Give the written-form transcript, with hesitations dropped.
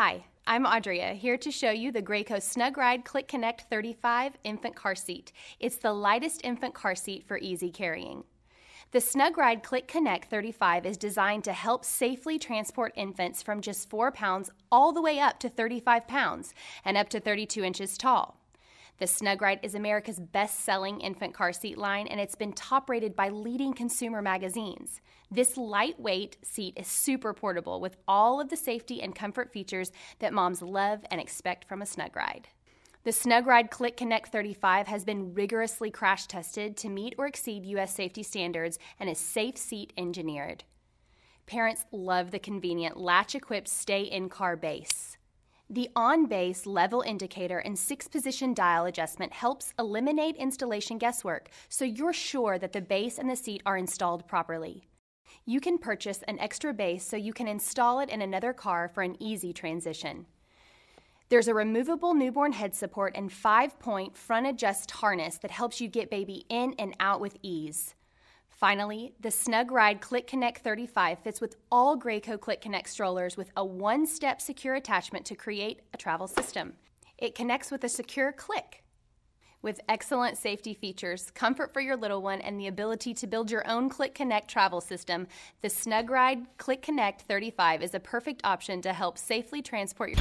Hi, I'm Audria, here to show you the Graco SnugRide Click Connect 35 infant car seat. It's the lightest infant car seat for easy carrying. The SnugRide Click Connect 35 is designed to help safely transport infants from just 4 pounds all the way up to 35 pounds and up to 32 inches tall. The SnugRide is America's best-selling infant car seat line, and it's been top-rated by leading consumer magazines. This lightweight seat is super portable with all of the safety and comfort features that moms love and expect from a SnugRide. The SnugRide Click Connect 35 has been rigorously crash tested to meet or exceed U.S. safety standards and is SafeSeat Engineered. Parents love the convenient latch-equipped stay-in-car base. The on-base level indicator and 6-position dial adjustment helps eliminate installation guesswork, so you're sure that the base and the seat are installed properly. You can purchase an extra base so you can install it in another car for an easy transition. There's a removable newborn head support and 5-point front adjust harness that helps you get baby in and out with ease. Finally, the SnugRide Click Connect 35 fits with all Graco Click Connect strollers with a one-step secure attachment to create a travel system. It connects with a secure click. With excellent safety features, comfort for your little one, and the ability to build your own Click Connect travel system, the SnugRide Click Connect 35 is a perfect option to help safely transport your